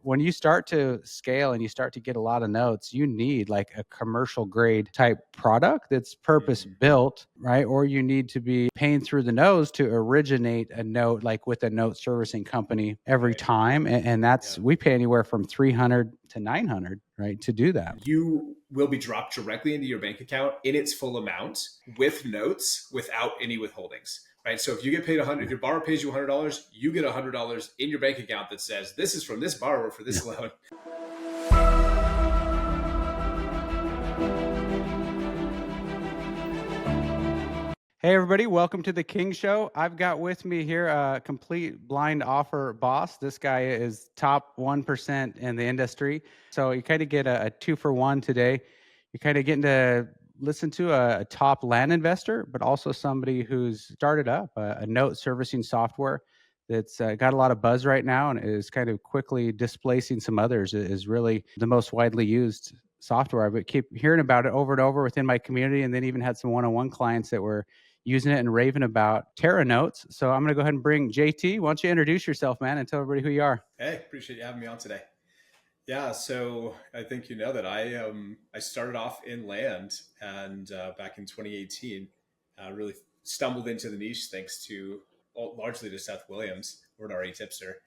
when you start to scale and you start to get a lot of notes, you need like a commercial grade type product that's purpose built, right? Or you need to be paying through the nose to originate a note, like with a note servicing company every time. And that's, we pay anywhere from 300 to 900, right? To do that. You will be dropped directly into your bank account in its full amount with notes without any withholdings. Right. So if you get paid $100, if your borrower pays you $100, you get $100 in your bank account that says, this is from this borrower for this loan. Hey, everybody. Welcome to the King Show. I've got with me here a complete blind offer boss. This guy is top 1% in the industry. So you kind of get a 2-for-1 today. You're kind of getting to listen to a top land investor, but also somebody who's started up a note servicing software that's got a lot of buzz right now and is kind of quickly displacing some others. It is really the most widely used software. I keep hearing about it over and over within my community, and then even had some one-on-one clients that were using it and raving about Terra Notes. So I'm going to go ahead and bring JT. Why don't you introduce yourself, man, and tell everybody who you are? Hey, appreciate you having me on today. Yeah, so I think you know that I started off in land, and back in 2018, really stumbled into the niche thanks to largely to Seth Williams, we're an RE tipster,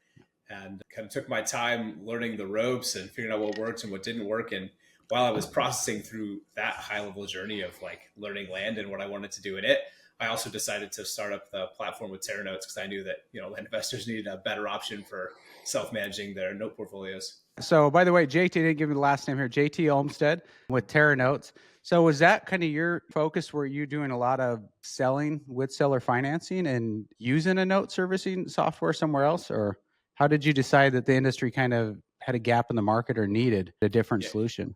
and kind of took my time learning the ropes and figuring out what worked and what didn't work. And while I was processing through that high level journey of like learning land and what I wanted to do in it, I also decided to start up the platform with Terra Notes because I knew that, land investors needed a better option for self-managing their note portfolios. So, by the way, JT didn't give me the last name here, JT Olmsted with Terra Notes. So was that kind of your focus? Were you doing a lot of selling with seller financing and using a note servicing software somewhere else? Or how did you decide that the industry kind of had a gap in the market or needed a different solution?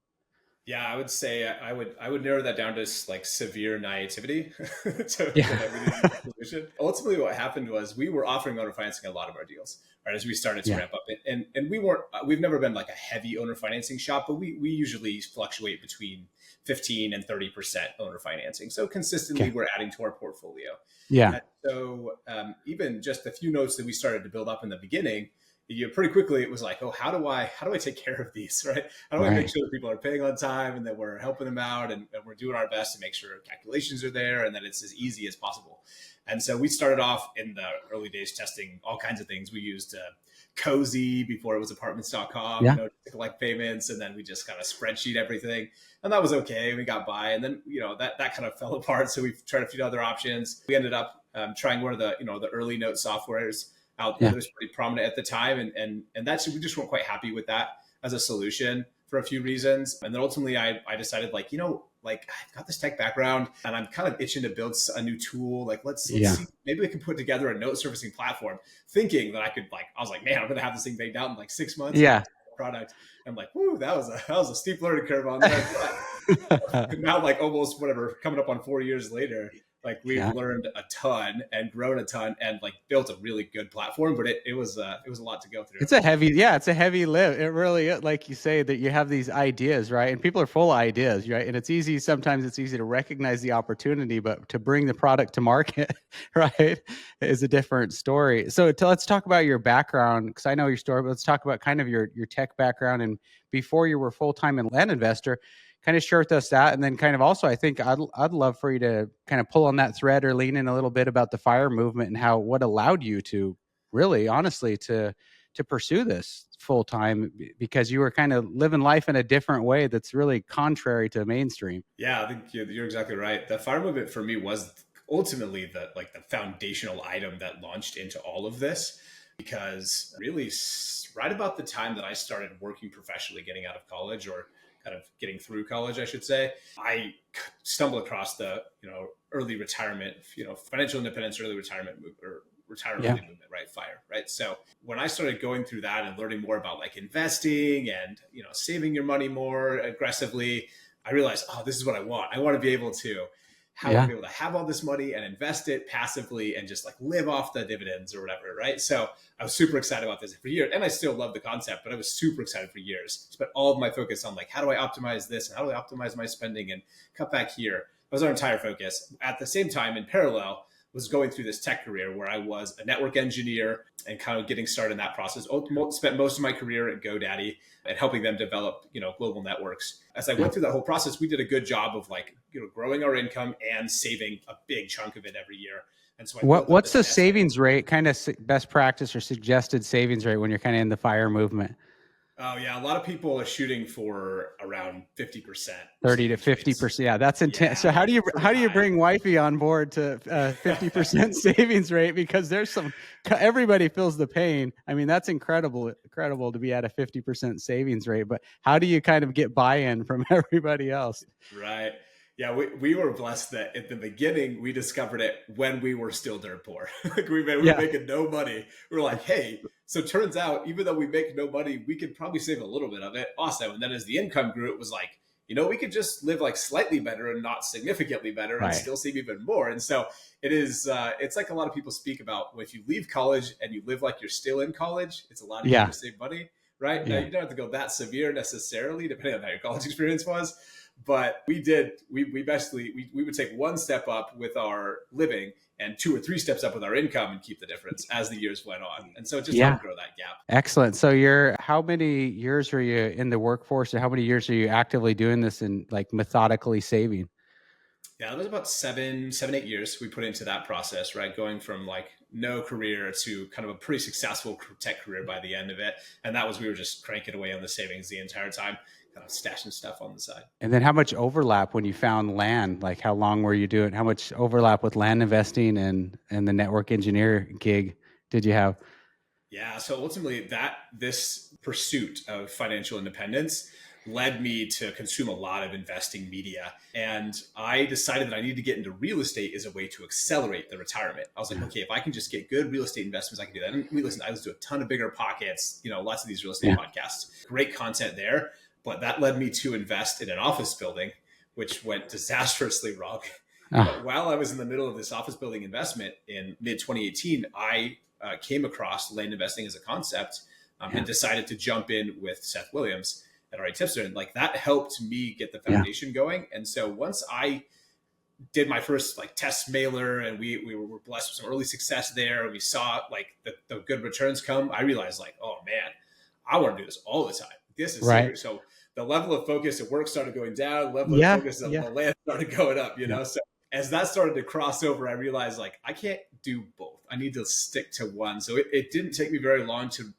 Yeah, I would say I would narrow that down to like severe naivety to solution. Ultimately, what happened was we were offering owner financing a lot of our deals, right? As we started to ramp up, and we've never been like a heavy owner financing shop, but we usually fluctuate between 15 and 30% owner financing. So consistently, we're adding to our portfolio. Yeah. And so even just the few notes that we started to build up in the beginning, pretty quickly it was like, oh, how do I take care of these, right? How do I make sure that people are paying on time and that we're helping them out and we're doing our best to make sure calculations are there and that it's as easy as possible. And so we started off in the early days testing all kinds of things. We used Cozy before it was apartments.com, to collect payments, and then we just kind of spreadsheet everything, and that was okay. We got by, and then that kind of fell apart. So we tried a few other options. We ended up trying one of the the early note softwares out there that was pretty prominent at the time. And that's, we just weren't quite happy with that as a solution for a few reasons. And then ultimately I decided I've got this tech background and I'm kind of itching to build a new tool. Let's see, maybe we can put together a note servicing platform, thinking that I was like, man, I'm going to have this thing baked out in like 6 months. Product. I'm like, whoo, that was a steep learning curve on that. Now, almost coming up on 4 years later, we've learned a ton and grown a ton and built a really good platform, but it was a lot to go through. It's a heavy lift. It really is, like you say, that you have these ideas, right? And people are full of ideas, right? And sometimes it's easy to recognize the opportunity, but to bring the product to market, right, is a different story. So let's talk about your background, because I know your story, but let's talk about kind of your tech background. And before you were full-time a land investor, kind of share with us that. And then kind of also, I think I'd love for you to kind of pull on that thread or lean in a little bit about the FIRE movement and what allowed you to really, honestly, to pursue this full time, because you were kind of living life in a different way that's really contrary to mainstream. Yeah, I think you're exactly right. The FIRE movement for me was ultimately the foundational item that launched into all of this, because really right about the time that I started working professionally, getting out of college, or kind of getting through college, I should say, I stumbled across the, early retirement, financial independence, early retirement or retirement movement, right? FIRE, right? So when I started going through that and learning more about investing and, saving your money more aggressively, I realized, oh, this is what I want. I want to be able to have all this money and invest it passively and just live off the dividends or whatever, right? So I was super excited about this for years, and I still love the concept, but I was super excited for years. Spent all of my focus on how do I optimize this and how do I optimize my spending and cut back here. That was our entire focus. At the same time, in parallel, was going through this tech career where I was a network engineer and kind of getting started in that process. Spent most of my career at GoDaddy and helping them develop, global networks. As I went through that whole process, we did a good job of growing our income and saving a big chunk of it every year. And so I built up What's the this nest egg. savings rate, kind of best practice or suggested savings rate when you're kind of in the FIRE movement? Oh yeah, a lot of people are shooting for around 50%, 30 to 50%. Yeah, that's intense. So how do you bring wifey on board to 50% savings rate? Because there's everybody feels the pain. I mean, that's incredible to be at a 50% savings rate. But how do you kind of get buy-in from everybody else? Right. Yeah, we were blessed that at the beginning we discovered it when we were still dirt poor. We were making no money. We were like, hey, so turns out even though we make no money, we could probably save a little bit of it. Awesome. And then as the income grew, it was like, we could just live like slightly better and not significantly better and still save even more. And so it is, it's like a lot of people speak about if you leave college and you live like you're still in college, it's a lot easier to save money, right? Now, you don't have to go that severe necessarily, depending on how your college experience was. But we would take one step up with our living and 2 or 3 steps up with our income and keep the difference as the years went on. And so it just helped grow that gap. Excellent. So how many years are you in the workforce, and how many years are you actively doing this and like methodically saving? Yeah, it was about 7, 8 years we put into that process, right? Going from like no career to kind of a pretty successful tech career by the end of it. And we were just cranking away on the savings the entire time, kind of stashing stuff on the side. And then how much overlap when you found land? Like how long were you doing? How much overlap with land investing and the network engineer gig did you have? Yeah, so ultimately this pursuit of financial independence led me to consume a lot of investing media. And I decided that I needed to get into real estate as a way to accelerate the retirement. I was like, okay, if I can just get good real estate investments, I can do that. And I listened to a ton of Bigger Pockets, lots of these real estate podcasts, great content there. But that led me to invest in an office building, which went disastrously wrong. But while I was in the middle of this office building investment in mid 2018, I came across land investing as a concept and decided to jump in with Seth Williams at RA Tipster. And like that helped me get the foundation going. And so once I did my first like test mailer and we were blessed with some early success there, and we saw like the good returns come, I realized like, oh man, I want to do this all the time. This is serious. So the level of focus at work started going down, the level of focus at the land started going up, So as that started to cross over, I realized like I can't do both. I need to stick to one. So it didn't take me very long to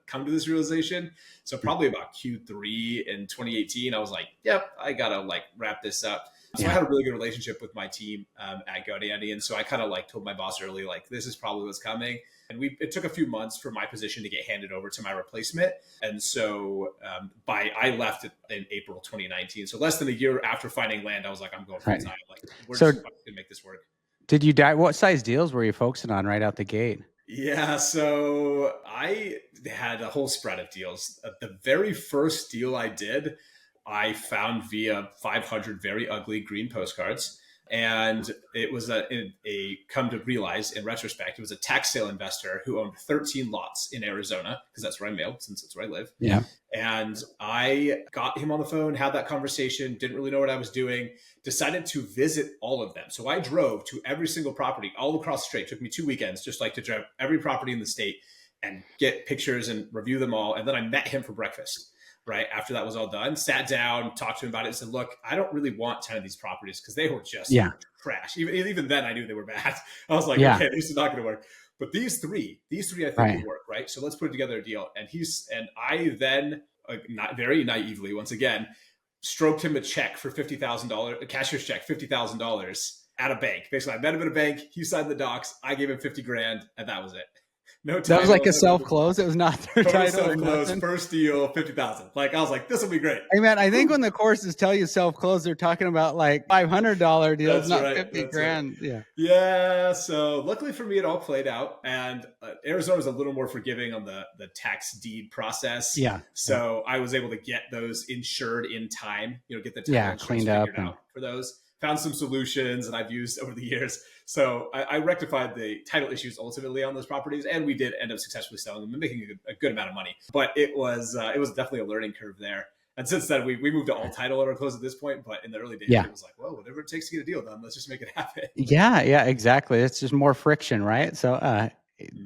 come to this realization. So probably about Q3 in 2018, I was like, yep, I gotta like wrap this up. So I had a really good relationship with my team at GoDaddy. And so I kind of like told my boss early, like, this is probably what's coming. And it took a few months for my position to get handed over to my replacement. And so I left in April 2019. So less than a year after finding land, I was like, I'm going full time. Like, we're just going to make this work. Did you what size deals were you focusing on right out the gate? Yeah, so I had a whole spread of deals. The very first deal I did, I found via 500 very ugly green postcards. And it was a come to realize in retrospect, it was a tax sale investor who owned 13 lots in Arizona, because that's where I mailed, since it's where I live. Yeah. And I got him on the phone, had that conversation, didn't really know what I was doing, decided to visit all of them. So I drove to every single property all across the state. It took me 2 weekends, just like to drive every property in the state and get pictures and review them all. And then I met him for breakfast. Right after that was all done, sat down, talked to him about it, and said, "Look, I don't really want 10 of these properties because they were just trash. Even then, I knew they were bad. I was like, okay, this is not going to work. But these three, I think would work, right? So let's put together a deal." And I then, not very naively, once again, stroked him a check for $50,000, a cashier's check, $50,000 at a bank. Basically, I met him at a bank. He signed the docs. I gave him $50,000, and that was it. No title, that was like a self-close. It was not their title. Self-close, first deal, $50,000. Like I was like, this will be great. Hey man, I think when the courses tell you self-close, they're talking about like $500 deals, not $50,000. Right. Yeah. So luckily for me, it all played out, and Arizona was a little more forgiving on the tax deed process. Yeah. So I was able to get those insured in time. Get the title cleaned up out for those. Found some solutions that I've used over the years. So I rectified the title issues ultimately on those properties, and we did end up successfully selling them and making a good amount of money. But it was definitely a learning curve there. And since then, we moved to all title at our close at this point. But in the early days, Yeah. it was like, well, whatever it takes to get a deal done, let's just make it happen. Yeah, yeah, exactly. It's just more friction, right? So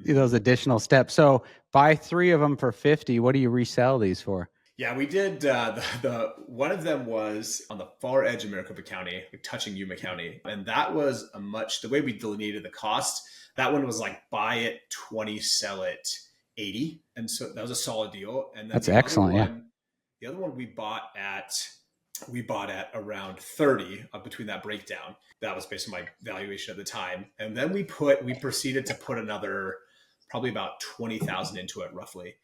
those additional steps. So buy 3 of them for 50. What do you resell these for? Yeah, we did. The one of them was on the far edge of Maricopa County, like touching Yuma County, and that was the way we delineated the cost. That one was like buy it 20, sell it 80, and so that was a solid deal. And then That's excellent. Yeah. the other one we bought at around 30 between that breakdown. That was based on my valuation at the time, and then we proceeded to put another probably about 20,000 into it roughly.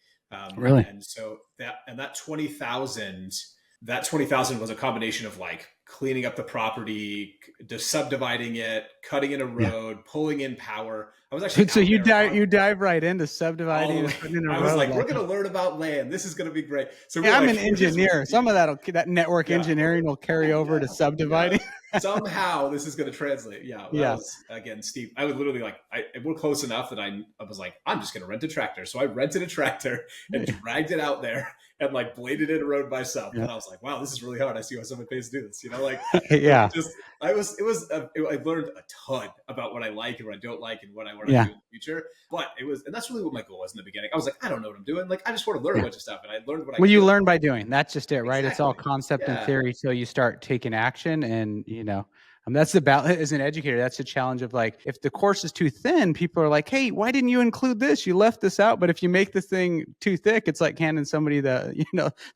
Really? And so that 20,000, was a combination of like cleaning up the property, just subdividing it, cutting in a road, pulling in power. I was actually so you dive right into subdividing and putting in a road. I was like, we're going to learn about land. This is going to be great. So I'm an engineer. Some of that network engineering will carry over to subdividing. Somehow this is going to translate. Yeah. That was, again, Steve, I would literally we're close enough that I was like, I'm just going to rent a tractor. So I rented a tractor and dragged it out there and like bladed in a road myself. And I was like, wow, this is really hard. I see why someone pays to do this, like, I learned a ton about what I like and what I don't like and what I want to do in the future. But and that's really what my goal was in the beginning. I was like, I don't know what I'm doing. Like, I just want to learn a bunch of stuff. And I learned what you learn by doing. That's just it, right? Exactly. It's all concept and theory. So you start taking action and, that's the balance as an educator. That's the challenge of like, if the course is too thin, people are like, hey, why didn't you include this? You left this out. But if you make the thing too thick, it's like handing somebody the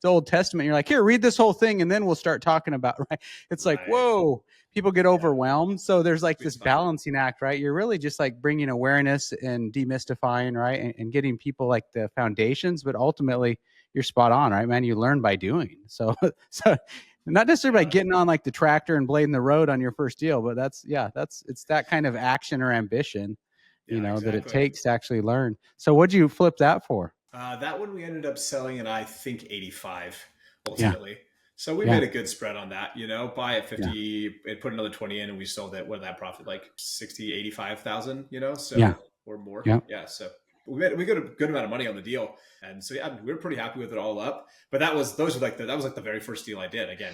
Old Testament. You're like, here, read this whole thing. And then we'll start talking about, right? It's like, whoa, people get overwhelmed. So there's like this balancing act, right? You're really just like bringing awareness and demystifying, right? And getting people like the foundations, but ultimately you're spot on, right, man? You learn by doing. So not necessarily by getting on like the tractor and blading the road on your first deal, but it's that kind of action or ambition, that it takes to actually learn. So what'd you flip that for? That one we ended up selling at, I think, 85 ultimately. So we made a good spread on that, buy at 50 and put another 20 in and we sold it. What did that profit? Like 60, 85,000, so or more. Yeah. So we got a good amount of money on the deal. And so, we were pretty happy with it all up, but that was like the very first deal I did. Again,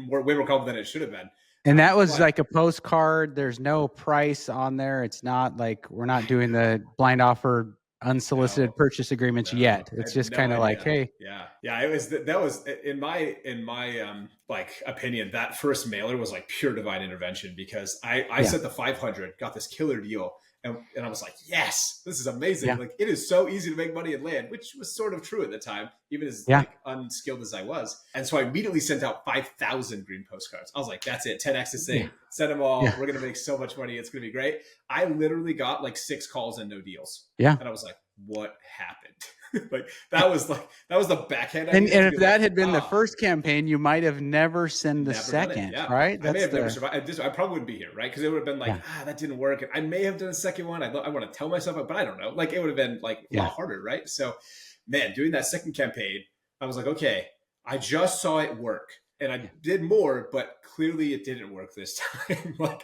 way more complicated than it should have been. And that was like a postcard. There's no price on there. It's not like we're not doing the blind offer unsolicited purchase agreements yet. It's just kind of like, hey, it was that was in my like opinion, that first mailer was like pure divine intervention because I set the 500, got this killer deal. And I was like, yes, this is amazing. Like, it is so easy to make money in land, which was sort of true at the time, even as like unskilled as I was. And so I immediately sent out 5,000 green postcards. I was like, that's it. 10X this thing. Send them all. We're going to make so much money. It's going to be great. I literally got like 6 calls and no deals. And I was like, what happened? that was the backhand. And if that had been the first campaign, you might have never sent the second, right? I may have never survived. I probably wouldn't be here, right? Because it would have been like, that didn't work. And I may have done a second one. I want to tell myself, but I don't know. Like, it would have been like a lot harder, right? So, man, doing that second campaign, I was like, okay, I just saw it work, and I did more, but clearly it didn't work this time. Like,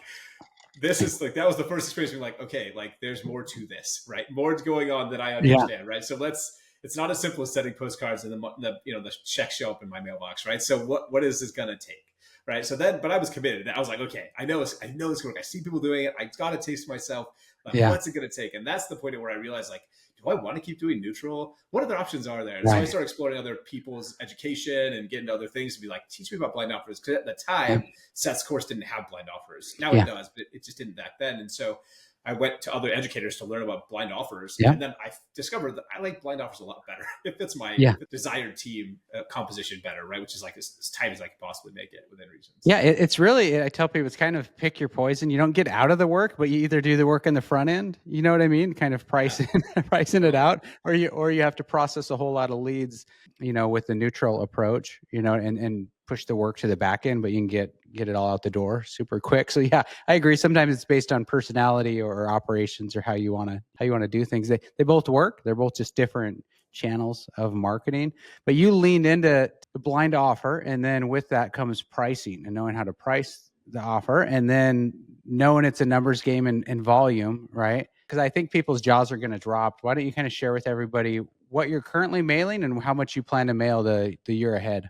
this is like, that was the first experience being like, okay, like there's more to this, right? More going on than I understand, right? So it's not as simple as sending postcards and the checks show up in my mailbox, right? So what is this gonna take, right? So then, but I was committed. I was like, okay, I know it's gonna work. I see people doing it. I got to taste myself. What's it gonna take? And that's the point where I realized, like, do I want to keep doing neutral? What other options are there? And so I started exploring other people's education and getting to other things to be like, teach me about blind offers. Because at the time, Seth's course didn't have blind offers. Now it does, but it just didn't back then. And so I went to other educators to learn about blind offers. And then I discovered that I like blind offers a lot better. It fits my desired team composition better, right? Which is like as tight as I could possibly make it within reason. Yeah, it's really, I tell people, it's kind of pick your poison. You don't get out of the work, but you either do the work in the front end, you know what I mean? Kind of pricing it out, or you have to process a whole lot of leads, with the neutral approach, and push the work to the back end, but you can get it all out the door super quick. So I agree. Sometimes it's based on personality or operations or how you want to do things. They both work. They're both just different channels of marketing, but you leaned into the blind offer. And then with that comes pricing and knowing how to price the offer, and then knowing it's a numbers game and volume, right? Because I think people's jaws are going to drop. Why don't you kind of share with everybody what you're currently mailing and how much you plan to mail the year ahead?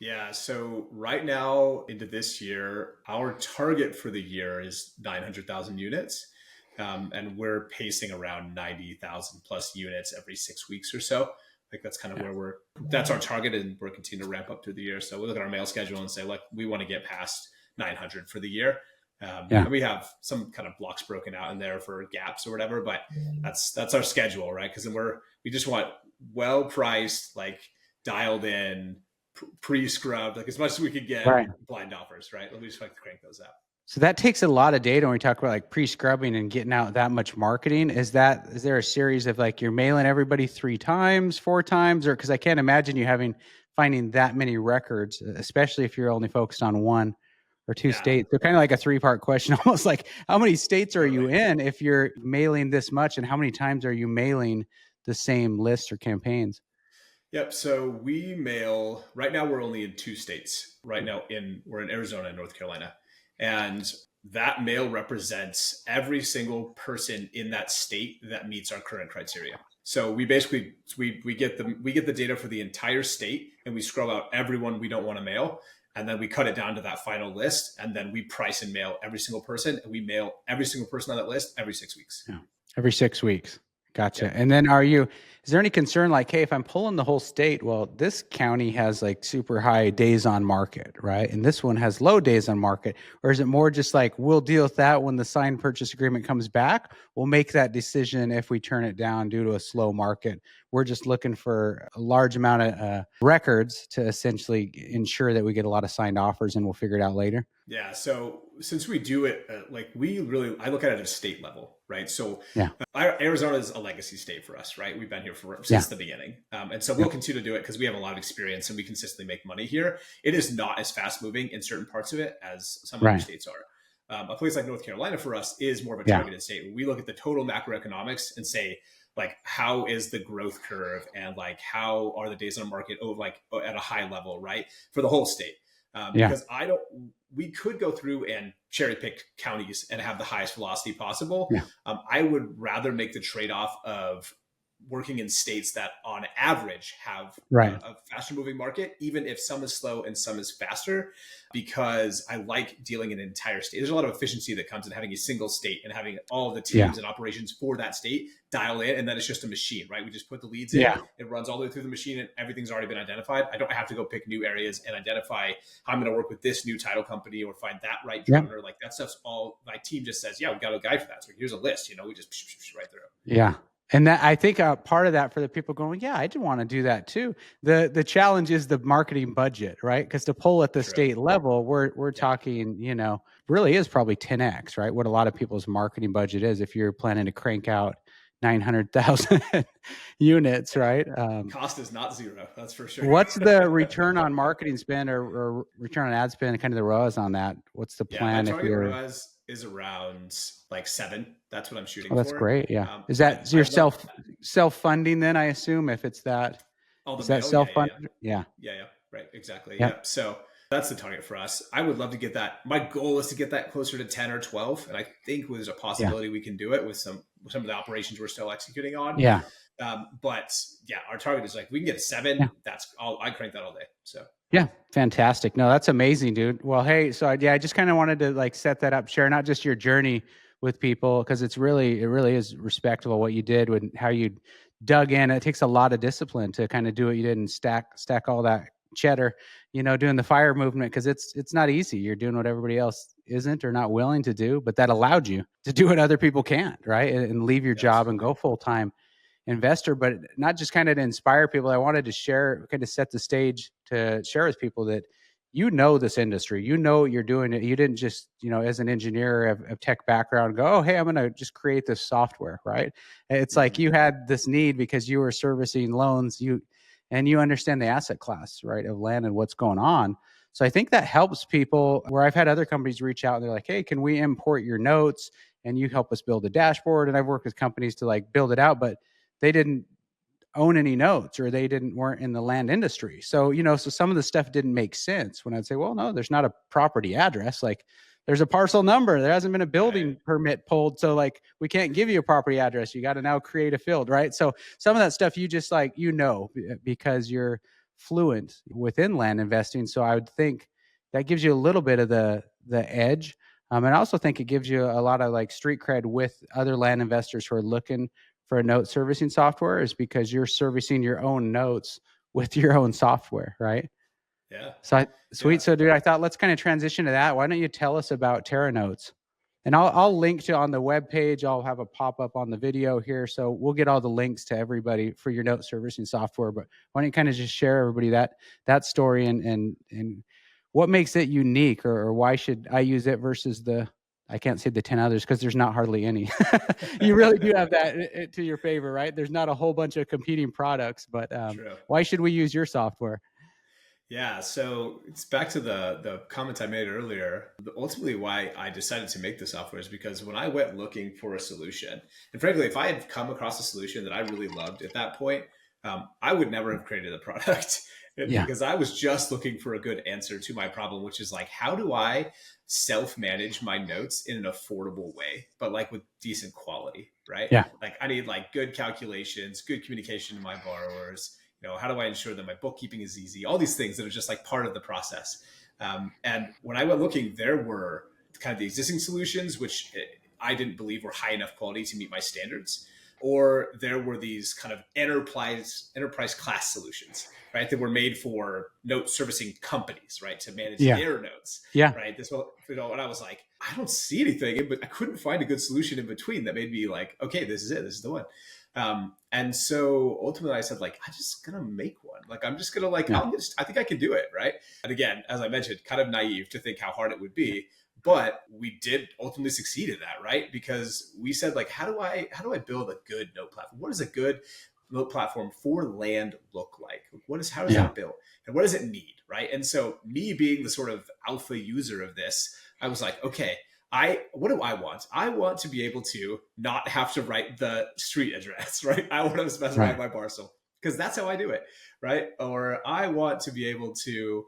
Yeah. So right now into this year, our target for the year is 900,000 units. And we're pacing around 90,000 plus units every 6 weeks or so. Like that's kind of Yeah. where that's our target, and we're continuing to ramp up through the year. So we look at our mail schedule and say, like, we want to get past 900 for the year. Yeah. And we have some kind of blocks broken out in there for gaps or whatever, but that's our schedule, right? Because then we just want well priced, like dialed in, pre-scrubbed, like as much as we could get Right. blind offers, right? We just like to crank those out. So that takes a lot of data when we talk about like pre-scrubbing and getting out that much marketing. Is there a series of like you're mailing everybody 3 times, 4 times, or because I can't imagine you finding that many records, especially if you're only focused on one or two Yeah, states. So kind of like a 3-part question, almost like how many states are you totally. in if you're mailing this much, and how many times are you mailing the same lists or campaigns? Yep. So we mail right now. We're only in 2 states right now. We're in Arizona and North Carolina, and that mail represents every single person in that state that meets our current criteria. So we basically we get the data for the entire state, and we scroll out everyone we don't want to mail, and then we cut it down to that final list, and then we price and mail every single person, and we mail every single person on that list every 6 weeks. Yeah. Every 6 weeks. Gotcha. Yep. And then is there any concern like, hey, if I'm pulling the whole state, well, this county has like super high days on market, right? And this one has low days on market. Or is it more just like, we'll deal with that when the signed purchase agreement comes back? We'll make that decision if we turn it down due to a slow market. We're just looking for a large amount of records to essentially ensure that we get a lot of signed offers, and we'll figure it out later. Yeah. So since we do it, I look at it at a state level, right? So Yeah. Arizona is a legacy state for us, right? We've been here Yeah. since the beginning. And so we'll continue to do it because we have a lot of experience and we consistently make money here. It is not as fast moving in certain parts of it as some other Right. states are. A place like North Carolina for us is more of a Yeah. targeted state. We look at the total macroeconomics and say, like, how is the growth curve, and like how are the days on the market at a high level, right, for the whole state. Yeah. Because we could go through and cherry pick counties and have the highest velocity possible. Yeah. I would rather make the trade off of working in states that on average have Right. a faster moving market, even if some is slow and some is faster, because I like dealing in an entire state. There's a lot of efficiency that comes in having a single state and having all of the teams and operations for that state dial in, and then it's just a machine, right? We just put the leads in, it runs all the way through the machine, and everything's already been identified. I don't have to go pick new areas and identify how I'm going to work with this new title company or find that right drummer. Like that stuff's all my team just says, yeah, we got a guy for that. So here's a list, we just right through. Yeah. And that, I think part of that for the people going, yeah, I do want to do that too. The challenge is the marketing budget, right? Because to pull at the state level, we're talking, really is probably 10x, right? What a lot of people's marketing budget is if you're planning to crank out 900,000 units, right? Cost is not zero, that's for sure. What's the return on marketing spend or return on ad spend, kind of the ROAS on that? What's the plan? My target ROAS is around like 7. That's what I'm shooting for. That's great. Yeah. Is that your self-funding then, I assume, if it's that? Is that self-funded? Yeah. Right. Exactly. Yep. So that's the target for us. I would love to get that. My goal is to get that closer to 10 or 12. And I think there's a possibility we can do it with some of the operations we're still executing on. Yeah. But yeah, our target is like, we can get a 7. Yeah. I crank that all day. So. Yeah. Fantastic. No, that's amazing, dude. Well, hey, so I just kind of wanted to like set that up, share not just your journey with people, because it really is respectable what you did and how you dug in. It takes a lot of discipline to kind of do what you did and stack all that cheddar, doing the fire movement, because it's not easy. You're doing what everybody else isn't or not willing to do, but that allowed you to do what other people can't, right? And leave your job and go full-time investor. But not just kind of to inspire people. I wanted to share, kind of set the stage to share with people that this industry, what you're doing. You didn't just, as an engineer of tech background, go, oh, hey, I'm going to just create this software, right? It's like you had this need because you were servicing loans, and you understand the asset class, right, of land and what's going on. So I think that helps people, where I've had other companies reach out and they're like, hey, can we import your notes and you help us build a dashboard? And I've worked with companies to like build it out, but they didn't own any notes, or they weren't in the land industry. So, so some of the stuff didn't make sense when I'd say, well, no, there's not a property address. Like there's a parcel number. There hasn't been a building permit pulled. So like, we can't give you a property address. You got to now create a field, right? So some of that stuff you just like, because you're fluent within land investing. So I would think that gives you a little bit of the edge. And I also think it gives you a lot of like street cred with other land investors who are looking for a note servicing software, is because you're servicing your own notes with your own software, right? Yeah. So Yeah. sweet. So dude, I thought let's kind of transition to that. Why don't you tell us about Terra Notes? And I'll link to on the webpage. I'll have a pop up on the video here. So we'll get all the links to everybody for your note servicing software. But why don't you kind of just share everybody that story and what makes it unique, or why should I use it versus I can't say the 10 others because there's not hardly any. You really do have that to your favor, right? There's not a whole bunch of competing products, but True. why should we use your software? Yeah, so it's back to the comments I made earlier. Ultimately, why I decided to make the software is because when I went looking for a solution, and frankly, if I had come across a solution that I really loved at that point, I would never have created the product Yeah. because I was just looking for a good answer to my problem, which is like, how do I self-manage my notes in an affordable way, but like with decent quality, right? Yeah. Like I need like good calculations, good communication to my borrowers. How do I ensure that my bookkeeping is easy? All these things that are just like part of the process. And when I went looking, there were kind of the existing solutions, which I didn't believe were high enough quality to meet my standards, or there were these kind of enterprise class solutions, right, that were made for note servicing companies, right, to manage their notes, right. And I was like, I don't see anything, but I couldn't find a good solution in between that made me like, okay, this is it, this is the one. And so ultimately I said, like, I'm just going to make one. Like, I'm just going to like, I think I can do it. Right. And again, as I mentioned, kind of naive to think how hard it would be, but we did ultimately succeed in that. Right. Because we said, like, how do I build a good note platform? What does a good note platform for land look like? How does that build? And what does it need? Right. And so me being the sort of alpha user of this, I was like, okay, what do I want? I want to be able to not have to write the street address, right? I want to specify my parcel because that's how I do it, right? Or I want to be able to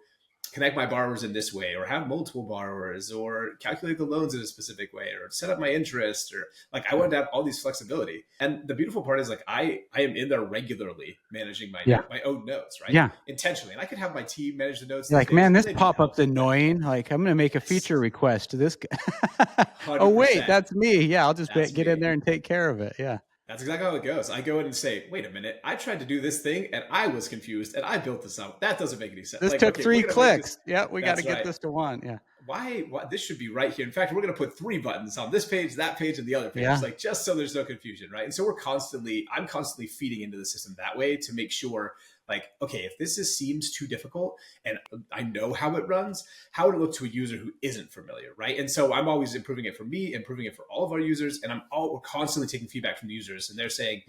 connect my borrowers in this way, or have multiple borrowers, or calculate the loans in a specific way, or set up my interest, or like I want to have all these flexibility. And the beautiful part is like I am in there regularly managing my own notes, right? Yeah. Intentionally. And I can have my team manage the notes. You're like, man, this pop-up's annoying. Like, I'm going to make a feature request to this guy. Oh, wait, that's me. Yeah, I'll just get in there and take care of it. Yeah. That's exactly how it goes. I go in and say, wait a minute, I tried to do this thing and I was confused and I built this out. That doesn't make any sense. This took 3 clicks. Yeah, we got to get this to 1. Yeah. Why? This should be right here. In fact, we're going to put 3 buttons on this page, that page, and the other page, like just so there's no confusion, right? And so I'm constantly feeding into the system that way to make sure, like, okay, if this seems too difficult and I know how it runs, how would it look to a user who isn't familiar, right? And so I'm always improving it for me, improving it for all of our users, and we're constantly taking feedback from the users, and they're saying,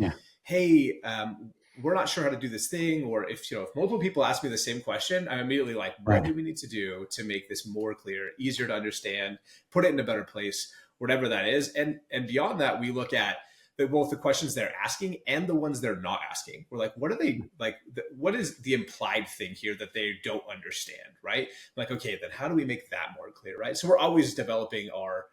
hey, we're not sure how to do this thing. Or if multiple people ask me the same question, I'm immediately like, what do we need to do to make this more clear, easier to understand, put it in a better place, whatever that is. And beyond that, we look at both the questions they're asking and the ones they're not asking. We're like, what are they like? What is the implied thing here that they don't understand? Right? Like, okay, then how do we make that more clear? Right? So we're always developing our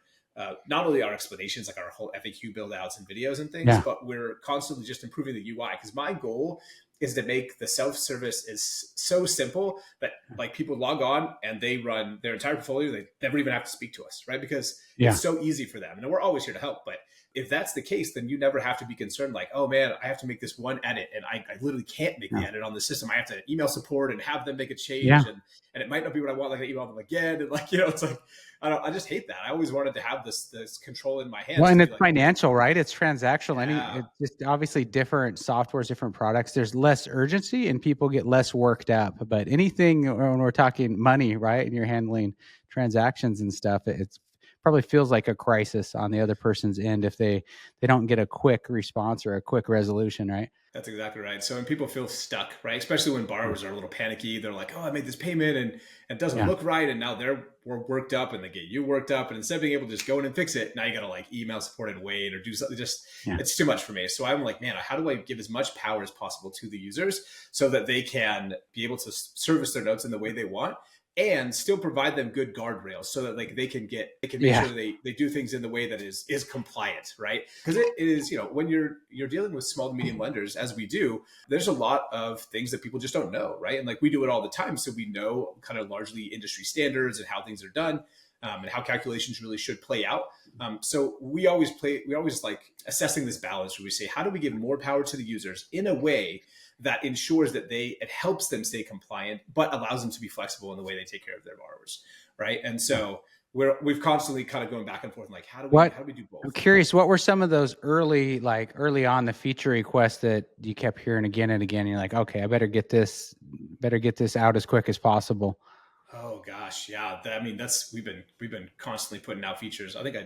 not only our explanations, like our whole FAQ build outs and videos and things, but we're constantly just improving the UI. Because my goal is to make the self-service is so simple that like people log on and they run their entire portfolio. They never even have to speak to us, right? Because it's so easy for them. And we're always here to help. But if that's the case, then you never have to be concerned like, oh man, I have to make this one edit and I literally can't make the edit on the system. I have to email support and have them make a change and it might not be what I want. Like I email them again. And like, it's like, I just hate that. I always wanted to have this control in my hands. Well, and it's like, financial, right? It's transactional. It's just obviously different softwares, different products. There's less urgency and people get less worked up. But anything when we're talking money, right? And you're handling transactions and stuff, it's probably feels like a crisis on the other person's end if they don't get a quick response or a quick resolution, right? That's exactly right. So when people feel stuck, right, especially when borrowers are a little panicky, they're like, oh, I made this payment and it doesn't look right. And now they're worked up and they get you worked up. And instead of being able to just go in and fix it, now you got to like email support and wait or do something. Just it's too much for me. So I'm like, man, how do I give as much power as possible to the users so that they can be able to service their notes in the way they want, and still provide them good guardrails so that like they can make sure they do things in the way that is compliant, right? Because it is, when you're dealing with small to medium lenders, as we do, there's a lot of things that people just don't know, right? And like we do it all the time, so we know kind of largely industry standards and how things are done, and how calculations really should play out. So we always like assessing this balance where we say, how do we give more power to the users in a way that ensures that it helps them stay compliant, but allows them to be flexible in the way they take care of their borrowers, right? And so we've constantly kind of going back and forth, and like, how do we do both? I'm curious, what were some of those early on the feature requests that you kept hearing again and again? And you're like, okay, I better get this out as quick as possible. Oh gosh, yeah. We've been constantly putting out features. I think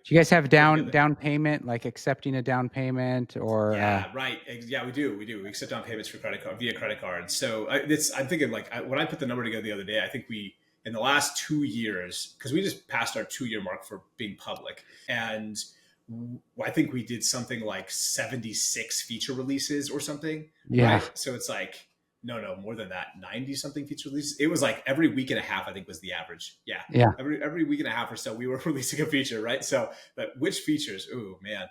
do you guys have down payment, like accepting a down payment, or? Yeah, right. Yeah, we do. We accept down payments for via credit card. So I'm thinking like when I put the number together the other day, I think in the last 2 years, because we just passed our 2-year mark for being public, and I think we did something like 76 feature releases or something. Yeah. Right? So it's like, no, more than that, 90 something feature releases. It was like every week and a half, I think, was the average. Yeah. Every week and a half or so, we were releasing a feature, right? So, but which features? Ooh, man.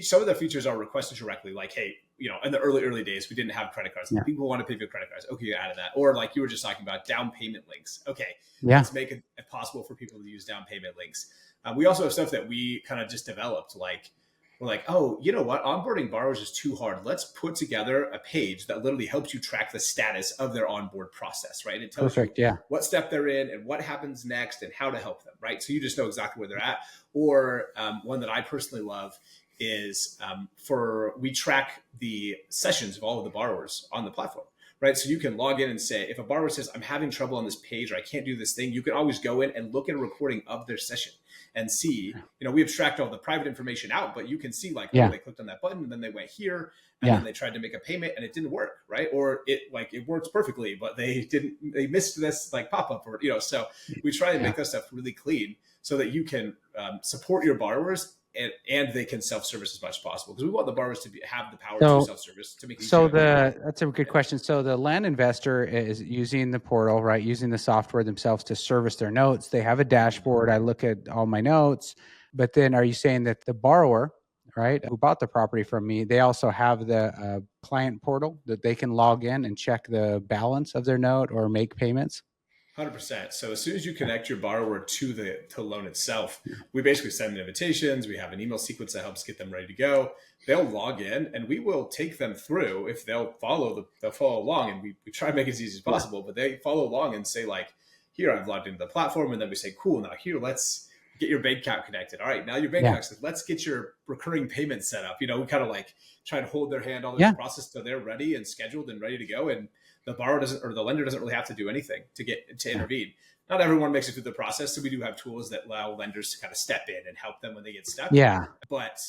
Some of the features are requested directly, like, hey, in the early days, we didn't have credit cards. Yeah. People want to pay for credit cards. Okay, you added that. Or like you were just talking about, down payment links. Okay, let's make it possible for people to use down payment links. We also have stuff that we kind of just developed, like, we're like, oh, you know what? Onboarding borrowers is too hard. Let's put together a page that literally helps you track the status of their onboard process, right? It tells you what step they're in and what happens next and how to help them, right? So you just know exactly where they're at. Or one that I personally love is we track the sessions of all of the borrowers on the platform, right? So you can log in and say, if a borrower says, I'm having trouble on this page or I can't do this thing, you can always go in and look at a recording of their session and see, we abstract all the private information out, but you can see like, they clicked on that button and then they went here and then they tried to make a payment and it didn't work, right? Or it works perfectly, but they missed this like pop-up or, so we try and make that stuff really clean so that you can support your borrowers and they can self-service as much as possible, because we want the borrowers to have the power to self-service to make it easier. That's a good question. So the land investor is using the portal, right? Using the software themselves to service their notes. They have a dashboard. I look at all my notes, but then are you saying that the borrower, right, who bought the property from me, they also have the client portal that they can log in and check the balance of their note or make payments? 100%. So as soon as you connect your borrower to the loan itself, we basically send invitations. We have an email sequence that helps get them ready to go. They'll log in and we will take them through. If they'll follow along, and we try to make it as easy as possible, but they follow along and say like, here, I've logged into the platform. And then we say, cool, now here, let's get your bank account connected. All right, now your bank account, let's get your recurring payment set up. We kind of like try to hold their hand all this process so they're ready and scheduled and ready to go. And the borrower the lender doesn't really have to do anything to intervene. Not everyone makes it through the process. So we do have tools that allow lenders to kind of step in and help them when they get stuck. Yeah. But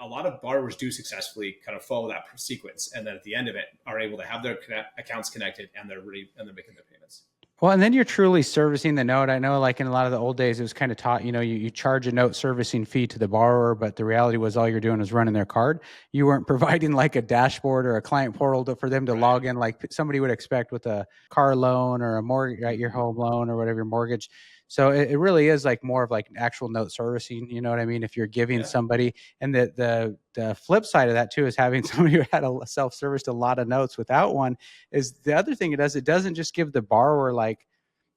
a lot of borrowers do successfully kind of follow that sequence. And then at the end of it are able to have their accounts connected and they're ready and they're making their payments. Well, and then you're truly servicing the note. I know like in a lot of the old days, it was kind of taught, you charge a note servicing fee to the borrower, but the reality was all you're doing was running their card. You weren't providing like a dashboard or a client portal for them to log in like somebody would expect with a car loan or a mortgage, right, your home loan or whatever, your mortgage. So it really is like more of like actual note servicing, you know what I mean? If you're giving somebody, and the flip side of that too is having somebody who had a self-serviced a lot of notes without one is the other thing it doesn't just give the borrower like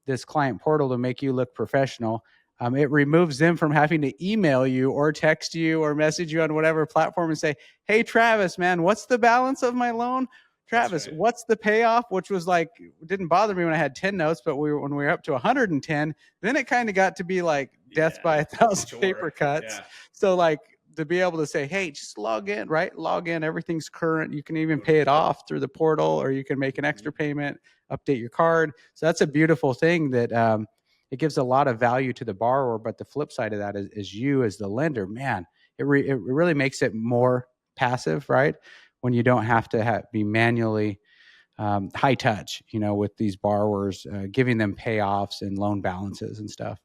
this client portal to make you look professional. It removes them from having to email you or text you or message you on whatever platform and say, hey, Travis, man, what's the balance of my loan? Travis, what's the payoff? Which was like, didn't bother me when I had 10 notes, but when we were up to 110, then it kind of got to be like death by 1,000 paper cuts. So like to be able to say, hey, just log in, right? Log in, everything's current. You can even pay it off through the portal, or you can make an extra payment, update your card. So that's a beautiful thing that it gives a lot of value to the borrower. But the flip side of that is you as the lender, man, it really makes it more passive, right? When you don't have to be manually high touch, with these borrowers, giving them payoffs and loan balances and stuff.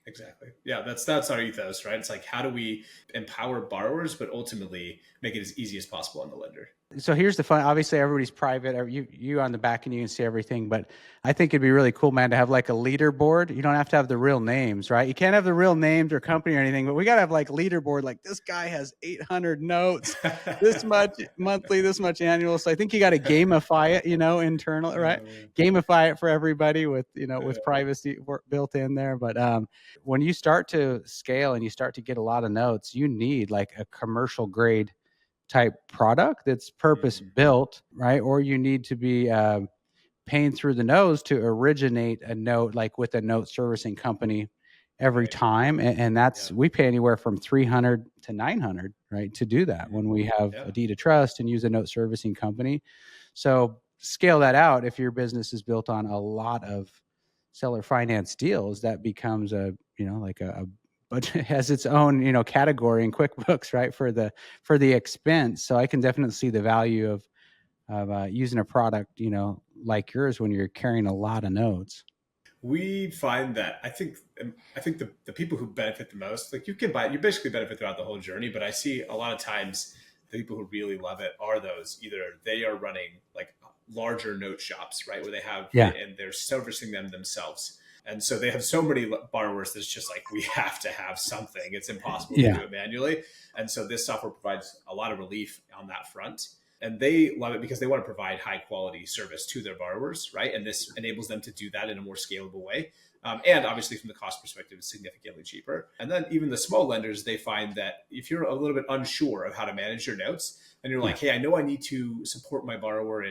Exactly. Yeah, that's our ethos, right? It's like, how do we empower borrowers, but ultimately make it as easy as possible on the lender? So here's the fun. Obviously, everybody's private. You on the back and you can see everything. But I think it'd be really cool, man, to have like a leaderboard. You don't have to have the real names, right? You can't have the real names or company or anything. But we gotta have like leaderboard. Like this guy has 800 notes, this much monthly, this much annual. So I think you got to gamify it, internal, right? Gamify it for everybody with with privacy built in there. But when you start to scale and you start to get a lot of notes, you need like a commercial grade type product that's purpose built, right? Or you need to be paying through the nose to originate a note, like with a note servicing company every time. And that's, we pay anywhere from 300 to 900, right? To do that when we have a deed of trust and use a note servicing company. So scale that out. If your business is built on a lot of seller finance deals, that becomes like but it has its own, category in QuickBooks, right? For the expense. So I can definitely see the value of using a product, like yours when you're carrying a lot of notes. We find that I think the people who benefit the most, like you basically benefit throughout the whole journey, but I see a lot of times the people who really love it are those, either they are running like larger note shops, right? Where they have, and they're servicing them themselves. And so they have so many borrowers that's just like, we have to have something. It's impossible to do it manually. And so this software provides a lot of relief on that front. And they love it because they want to provide high quality service to their borrowers, right? And this enables them to do that in a more scalable way. And obviously from the cost perspective, it's significantly cheaper. And then even the small lenders, they find that if you're a little bit unsure of how to manage your notes, and you're like, hey, I know I need to support my borrower,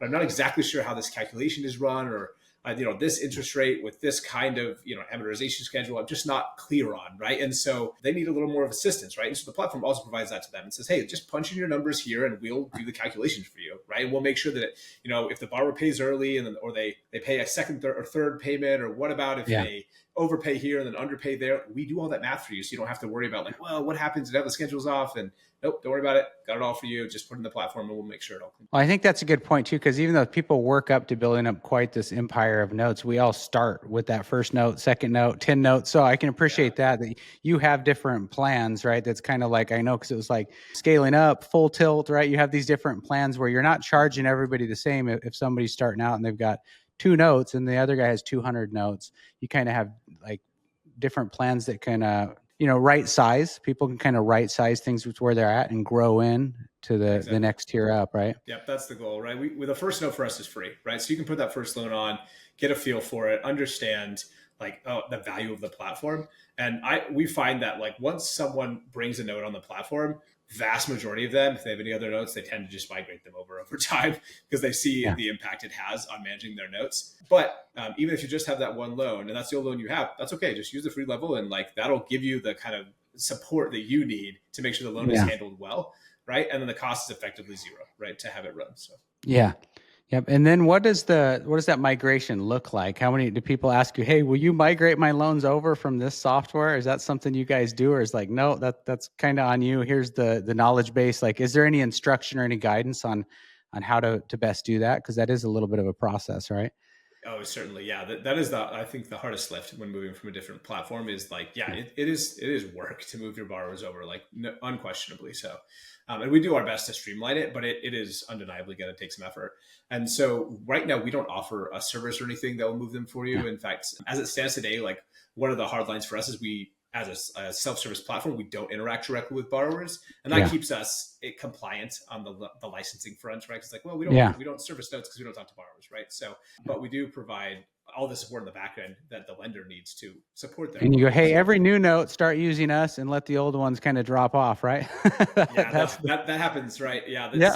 but I'm not exactly sure how this calculation is run, or this interest rate with this kind of, amortization schedule, I'm just not clear on, right? And so they need a little more of assistance, right? And so the platform also provides that to them and says, hey, just punch in your numbers here and we'll do the calculations for you, right? And we'll make sure that, if the borrower pays early or they pay a second or third payment, or what about if they overpay here and then underpay there, we do all that math for you. So you don't have to worry about like, well, what happens if the schedule's off? And nope, don't worry about it. Got it all for you. Just put it in the platform and we'll make sure it all comes. Well, I think that's a good point too, because even though people work up to building up quite this empire of notes, we all start with that first note, second note, 10 notes. So I can appreciate that you have different plans, right? That's kind of like, I know, because it was like scaling up, full tilt, right? You have these different plans where you're not charging everybody the same. If somebody's starting out and they've got 2 notes and the other guy has 200 notes, you kind of have like different plans that can, right size. People can kind of right size things with where they're at and grow in to the next tier up, right? Yep, that's the goal, right? The first note for us is free, right? So you can put that first loan on, get a feel for it, understand like the value of the platform. And we find that like once someone brings a note on the platform, vast majority of them, if they have any other notes, they tend to just migrate them over time because they see the impact it has on managing their notes. But even if you just have that one loan and that's the only loan you have, that's okay. Just use the free level and like that'll give you the kind of support that you need to make sure the loan is handled well, right? And then the cost is effectively zero, right, to have it run. So Yep. And then what does that migration look like? How many do people ask you, hey, will you migrate my loans over from this software? Is that something you guys do? Or is like, no, that's kind of on you. Here's the knowledge base. Like, is there any instruction or any guidance on how to best do that? Because that is a little bit of a process, right? Oh, certainly. Yeah. That is I think the hardest lift when moving from a different platform is like, it is work to move your borrowers over, like unquestionably so. And we do our best to streamline it, but it is undeniably going to take some effort. And so right now we don't offer a service or anything that will move them for you. In fact, as it stands today, like one of the hard lines for us is as a self-service platform, we don't interact directly with borrowers, and that keeps us compliant on the licensing front, right? Because like, well, we don't service notes because we don't talk to borrowers, right? So, but we do provide all the support in the back end that the lender needs to support them. And you go, hey, every new note, start using us and let the old ones kind of drop off, right? that happens, right? Yeah. They'll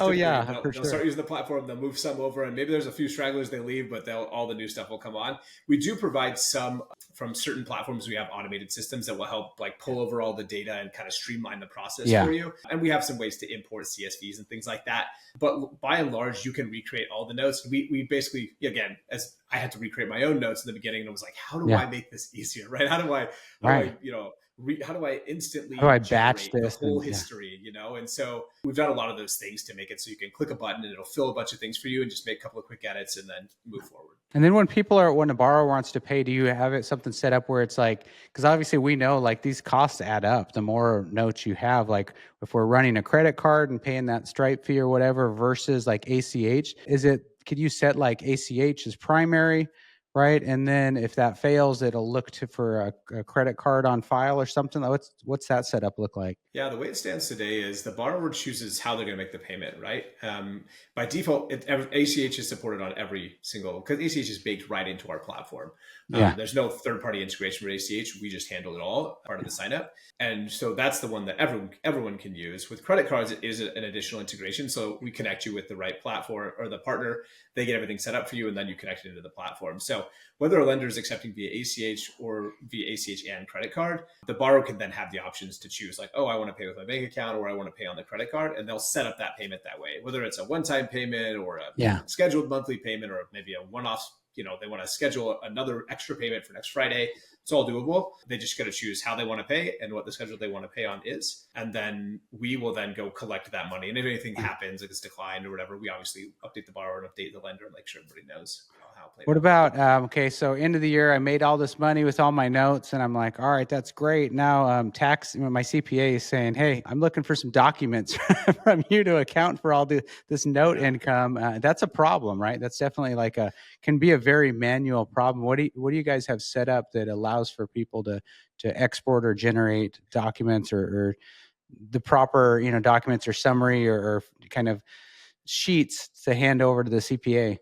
start using the platform. They'll move some over, and maybe there's a few stragglers they leave, but all the new stuff will come on. We do provide some from certain platforms. We have automated systems that will help like pull over all the data and kind of streamline the process for you. And we have some ways to import CSVs and things like that. But by and large, you can recreate all the notes. We basically, again, as I had to recreate my own notes in the beginning, and I was like, how do I make this easier, right? How do I how do I How do instantly I batch generate the this? whole And yeah. history, you know? And so we've done a lot of those things to make it so you can click a button and it'll fill a bunch of things for you and just make a couple of quick edits and then move forward. And then when a borrower wants to pay, do you have it something set up where it's like, because obviously we know like these costs add up. The more notes you have, like if we're running a credit card and paying that Stripe fee or whatever versus like ACH, could you set like ACH as primary, right? And then if that fails, it'll look for a credit card on file or something. What's that setup look like? Yeah, the way it stands today is the borrower chooses how they're going to make the payment, right? By default, ACH is supported on every single, because ACH is baked right into our platform. Yeah. There's no third-party integration for ACH. We just handle it all, part of the sign up. And so that's the one that everyone can use. With credit cards, it is an additional integration. So we connect you with the right platform or the partner. They get everything set up for you, and then you connect it into the platform. So whether a lender is accepting via ACH or via ACH and credit card, the borrower can then have the options to choose like, oh, I want to pay with my bank account or I want to pay on the credit card. And they'll set up that payment that way, whether it's a one-time payment or a Yeah. scheduled monthly payment or maybe a one-off, they want to schedule another extra payment for next Friday. It's all doable. They just got to choose how they want to pay and what the schedule they want to pay on is. And then we will then go collect that money. And if anything happens, like it's declined or whatever, we obviously update the borrower and update the lender and make sure everybody knows how it played What out. about, okay, so end of the year, I made all this money with all my notes and I'm like, all right, that's great. Now my CPA is saying, hey, I'm looking for some documents from you to account for all this note income. That's a problem, right? That's definitely can be a very manual problem. What do you guys have set up that allows for people to export or generate documents or the proper, documents or summary or kind of sheets to hand over to the CPA?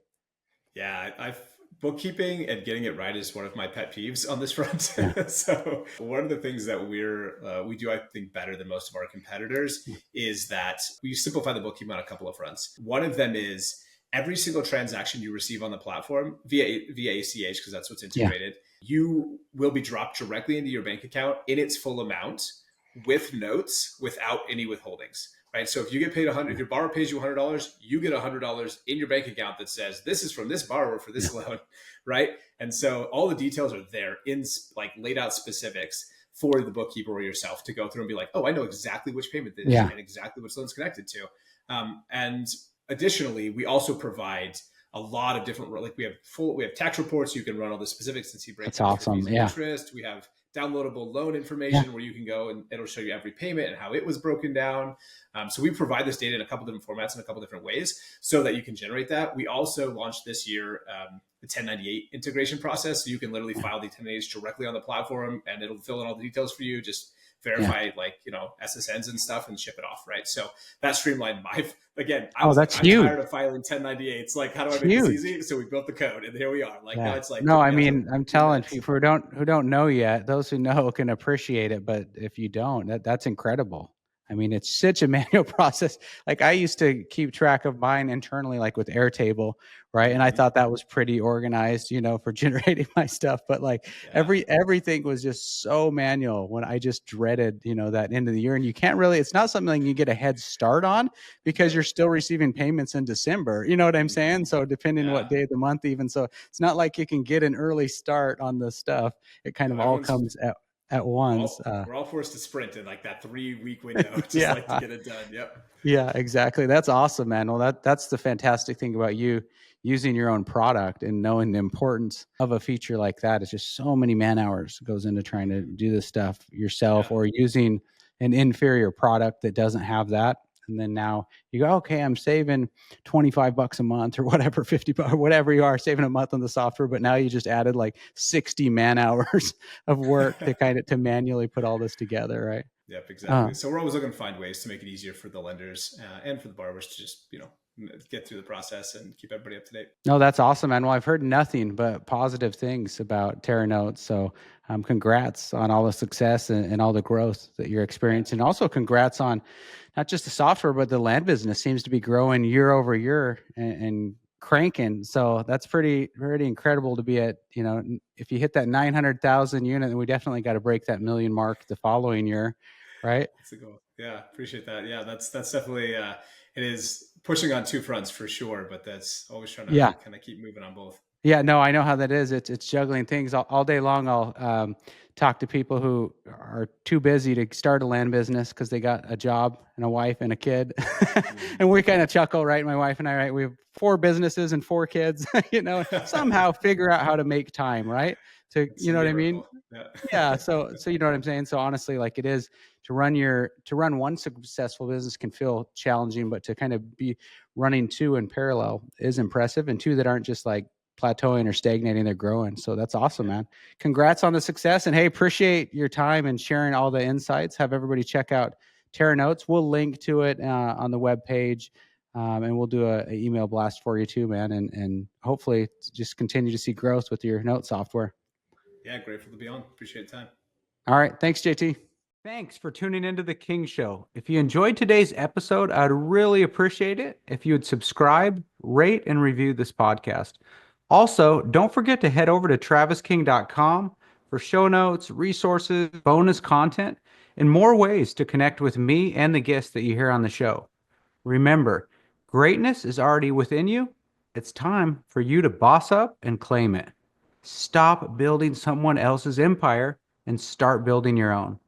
Yeah, bookkeeping and getting it right is one of my pet peeves on this front. Yeah. So one of the things that we do, I think, better than most of our competitors is that we simplify the bookkeeping on a couple of fronts. One of them is every single transaction you receive on the platform via ACH, because that's what's integrated, you will be dropped directly into your bank account in its full amount with notes without any withholdings. Right. So if you get paid if your borrower pays you $100, you get $100 in your bank account that says this is from this borrower for this loan. Right. And so all the details are there in like laid out specifics for the bookkeeper or yourself to go through and be like, oh, I know exactly which payment this is and exactly which loan's connected to. And additionally, we also provide a lot of different, like we have tax reports. You can run all the specifics and see breakdowns for fees and interest. We have downloadable loan information where you can go and it'll show you every payment and how it was broken down. So we provide this data in a couple different formats in a couple different ways so that you can generate that. We also launched this year the 1098 integration process. So you can literally file the 1098s directly on the platform and it'll fill in all the details for you. Just verify SSNs and stuff and ship it off. Right. So that streamlined I'm tired of filing 1098s. Like, how do I make this easy? So we built the code and here we are. Now it's like, no, I mean, I'm telling people who don't know yet, those who know can appreciate it. But if you don't, that's incredible. I mean, it's such a manual process. Like I used to keep track of mine internally, like with Airtable, right? And I thought that was pretty organized, for generating my stuff. But everything was just so manual when I just dreaded, that end of the year. And you can't really, it's not something you get a head start on because you're still receiving payments in December. You know what I'm saying? So depending what day of the month, even so, it's not like you can get an early start on the stuff. It kind of all comes at once. We're all forced to sprint in like that 3-week window, just to get it done. Yep. Yeah, exactly. That's awesome, man. Well, that's the fantastic thing about you using your own product and knowing the importance of a feature like that. It's just so many man hours goes into trying to do this stuff yourself or using an inferior product that doesn't have that. And then now you go, okay, I'm saving $25 a month or whatever, $50, whatever you are saving a month on the software. But now you just added like 60 man hours of work to manually put all this together. Right. Yep, exactly. So we're always looking to find ways to make it easier for the lenders and for the borrowers to just, get through the process and keep everybody up to date. No, that's awesome, man. Well, I've heard nothing but positive things about Terra Notes. So congrats on all the success and all the growth that you're experiencing. Also, congrats on not just the software, but the land business seems to be growing year over year and cranking. So that's pretty incredible to be at, if you hit that 900,000 unit, then we definitely got to break that million mark the following year. Right. That's a goal. Yeah. Appreciate that. Yeah. That's definitely, it is pushing on two fronts for sure, but that's always trying to kind of keep moving on both. Yeah, no, I know how that is. It's juggling things all day long. I'll talk to people who are too busy to start a land business because they got a job and a wife and a kid, Mm. and we kind of chuckle, right? My wife and I, right? We have 4 businesses and 4 kids. Somehow figure out how to make time, right? To It's you a know what I mean? miracle. Yeah. Yeah, so you know what I'm saying? So honestly, like it is to run one successful business can feel challenging, but to kind of be running two in parallel is impressive, and two that aren't just like plateauing or stagnating, they're growing. So that's awesome, Yeah. man. Congrats on the success, and hey, appreciate your time and sharing all the insights. Have everybody check out Terra Notes. We'll link to it on the web page. And we'll do a email blast for you too, man, and hopefully just continue to see growth with your note software. Yeah. Grateful to be on. Appreciate the time. All right. Thanks, JT. Thanks for tuning into The King Show. If you enjoyed today's episode, I'd really appreciate it if you would subscribe, rate, and review this podcast. Also, don't forget to head over to travisking.com for show notes, resources, bonus content, and more ways to connect with me and the guests that you hear on the show. Remember, greatness is already within you. It's time for you to boss up and claim it. Stop building someone else's empire and start building your own.